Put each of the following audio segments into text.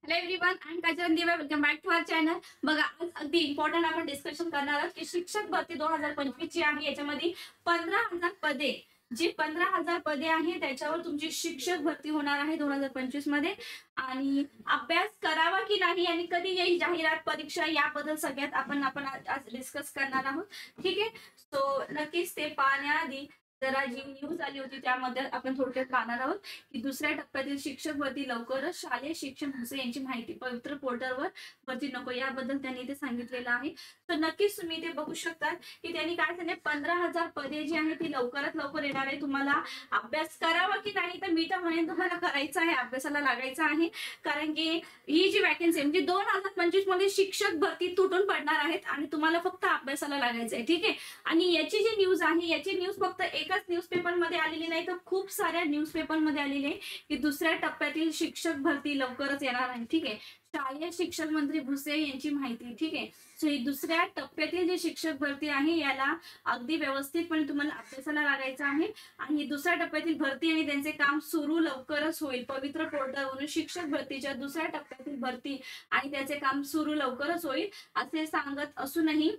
Hello everyone, I am Kajal Dive. Welcome back to our channel. बघा, आज अगदी इम्पॉर्टंट आपण डिस्कशन करणार आहोत की शिक्षक भरती 2025 ची आहे. याच्यामध्ये 15,000 पदे, जी 15,000 पदे आहे त्याच्यावर तुमची शिक्षक भरती होणार आहे 2025 मध्ये. आणि अभ्यास करावा की नाही आणि कधी येईल जाहिरात परीक्षा याबद्दल सगळ्यात आपण आज डिस्कस करणार आहोत. ठीक आहे. सो नक्कीच ते पाहण्याआधी जरा जी न्यूज आली होती त्यामध्ये आपण थोडक्यात पाहणार आहोत की दुसऱ्या टप्प्यातील शिक्षक भरती लवकरच शालेय शिक्षण संस्था यांची माहिती पवित्र पोर्टलवर भरती नको याबद्दल त्यांनी ते सांगितलेलं आहे. तर नक्कीच तुम्ही ते बघू शकता की त्यांनी काय सांगितले, 15,000 पदे जी आहे ती लवकरात लवकर येणार आहे. तुम्हाला अभ्यास करावा की नाही, तर मी तर म्हणेन तुम्हाला करायचं आहे, अभ्यासाला लागायचं आहे. कारण की ही जी वॅकन्सी म्हणजे 2025 मध्ये शिक्षक भरती तुटून पडणार आहेत आणि तुम्हाला फक्त अभ्यासाला लागायचं आहे. ठीक आहे. आणि याची जी न्यूज आहे, याची न्यूज फक्त एकाच न्यूजपेपर मध्ये आलेली नाही, तर खूप साऱ्या न्यूजपेपर मध्ये आलेली आहे की दुसऱ्या टप्प्यातील शिक्षक भरती लवकरच येणार आहे. ठीक आहे. शालेय शिक्षण मंत्री भुसे यांची माहिती. ठीक आहे. सो ही दुसऱ्या टप्प्यातील जी शिक्षक भरती आहे याला अगदी व्यवस्थितपणे तुम्हाला अभ्यासाला लागायचं आहे. आणि दुसऱ्या टप्प्यातील भरती आणि त्यांचे काम सुरू लवकरच होईल. पवित्र पोर्टलवरून शिक्षक भरतीच्या दुसऱ्या टप्प्यातील भरती आणि त्याचे काम सुरू लवकरच होईल असे सांगत असूनही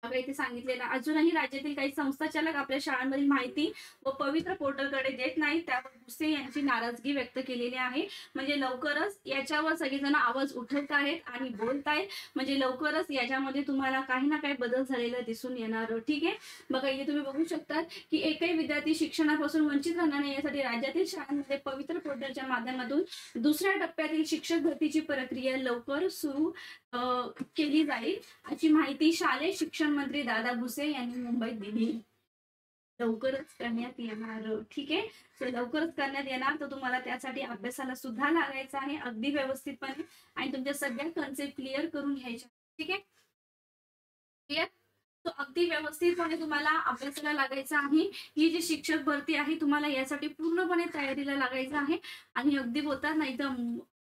इथे सांगितलेलं अजूनही राज्यातील काही संस्थाचालक आपल्या शाळांमधील माहिती व पवित्र पोर्टलकडे देत नाहीत. त्यावर भुसे यांची नाराजगी व्यक्त केलेली आहे. म्हणजे लवकरच याच्यावर सगळेजण आवाज उठवत आहेत आणि बोलत आहेत. म्हणजे लवकरच याच्यामध्ये तुम्हाला काही ना काही बदल झालेला दिसून येणार. ठीक आहे. बघा, इथे तुम्ही बघू शकता की एकही विद्यार्थी शिक्षणापासून वंचित राहणार नाही यासाठी राज्यातील शाळांमध्ये पवित्र पोर्टलच्या माध्यमातून दुसऱ्या टप्प्यातील शिक्षक भरतीची प्रक्रिया लवकर सुरू केली जाईल अशी माहिती शालेय शिक्षण मंत्री दादा भुसे यांनी मुंबईत दिली. लवकरच करण्यात येणार. ठीक आहे. सो लवकरच करण्यात येणार, तर तुम्हाला त्यासाठी अभ्यासाला सुद्धा लागायचं आहे अगदी व्यवस्थितपणे आणि तुमच्या सगळ्या कन्सेप्ट क्लिअर करून घ्यायच्या. ठीक आहे. क्लिअर. तो अगदी व्यवस्थितपणे तुम्हाला अभ्यासाला लागायचं आहे. ही जी शिक्षक भरती आहे तुम्हाला यासाठी पूर्णपणे तयारीला लागायचं आहे आणि अगदी बोलतात ना एकदम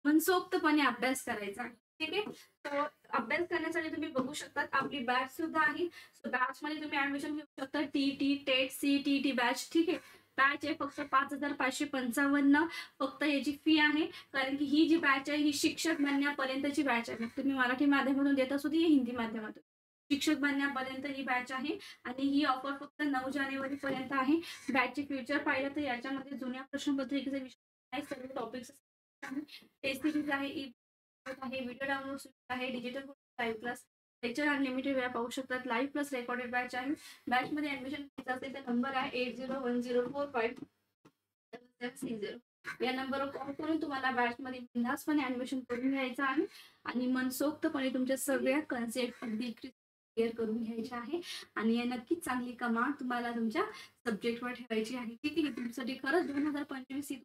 मनसोक्तपणे अभ्यास करायचा आहे. ठीक आहे. तर अभ्यास करण्यासाठी तुम्ही बघू शकता आपली बॅच सुद्धा आहे. सो बॅच मध्ये तुम्ही ऍडमिशन घेऊ शकता. TT TET CTT batch. ठीक आहे. बॅच आहे फक्त 5,555 फक्त याची फी आहे. कारण की ही जी बॅच आहे ही शिक्षक बनण्यापर्यंतची बॅच आहे. तुम्ही मराठी माध्यमातून देत असू दे हिंदी माध्यमातून, शिक्षक बनण्यापर्यंत ही बॅच आहे आणि ही ऑफर फक्त 9 जानेवारी पर्यंत आहे. बॅचचे फ्युचर पाहिलं तर याच्यामध्ये जुन्या प्रश्नपत्रिकेचे विषय सर्व टॉपिक्स टेस्ट सिरीज आहे, ई आहे, व्हिडिओ डाउनलोड आहे, digital live class, lecture unlimited वेळा पाहू शकतात. लाईव्ह प्लस रेकॉर्डेड बॅच आहे. बॅच मध्ये ऍडमिशन घ्यायचं असेल तर नंबर आहे 8010457760. या नंबरवर कॉल करून तुम्हाला बॅच मध्ये बिनधास्तपणे ऍडमिशन करून घ्यायचं आहे आणि मनसोक्तपणे तुमच्या सगळ्या कन्सेप्ट अगदी क्लिअर करून घ्यायचे आहे आणि या नक्कीच चांगली कमांड तुम्हाला तुमच्या सब्जेक्टवर ठेवायची आहे. ठीक आहे. तुमच्यासाठी खरंच 2025 ही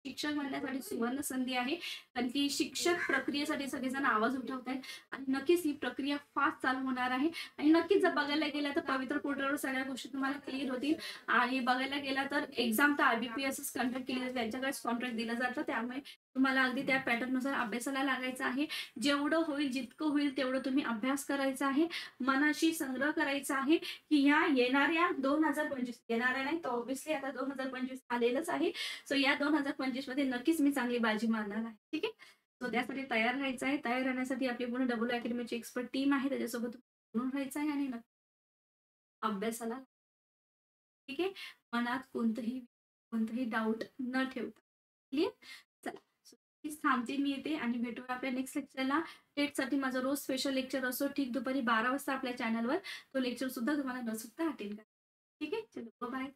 शिक्षक बनण्यासाठी सुवर्ण संधी आहे. कारण की शिक्षक प्रक्रियेसाठी सगळेजण आवाज उठवत आहेत आणि नक्कीच ही प्रक्रिया फास्ट चालू होणार आहे. आणि नक्कीच जर बघायला गेलं तर पवित्र पोर्टलवर सगळ्या गोष्टी तुम्हाला क्लिअर होतील. आणि बघायला गेला तर एक्झाम तर आयबीपीएसच कंडक्ट केली जाते, त्यांच्याकडेच कॉन्ट्रॅक्ट दिलं जातं. त्यामुळे तुम्हाला अगदी त्या पॅटर्ननुसार अभ्यासाला लागायचं आहे. जेवढं होईल जितकं होईल तेवढं तुम्ही अभ्यास करायचा आहे, मनाशी संग्रह करायचा आहे की ह्या येणाऱ्या 2025 येणाऱ्या नाही तर ऑब्व्हियसली आता 2025 आलेलंच आहे. सो या 2025 मध्ये नक्कीच मी चांगली बाजी मारणार आहे. ठीक आहे. सो त्यासाठी तयार राहायचं आहे. तयार राहण्यासाठी आपली पूर्ण डब्ल्यू अकॅडमीची एक्सपर्ट टीम आहे, त्याच्यासोबत म्हणून राहायचं आहे आणि अभ्यासाला. ठीक आहे. मनात कोणतंही डाऊट न ठेवता. क्लिअर. चला. So, नक्कीच थांबते मी येते आणि भेटूया आपल्या नेक्स्ट लेक्चरला. टेटसाठी माझा रोज स्पेशल लेक्चर असतो ठीक दुपारी 12 वाजता आपल्या चॅनलवर. तो लेक्चर सुद्धा तुम्हाला न चुकता अटेंड करा. ठीक आहे. चलो बाय.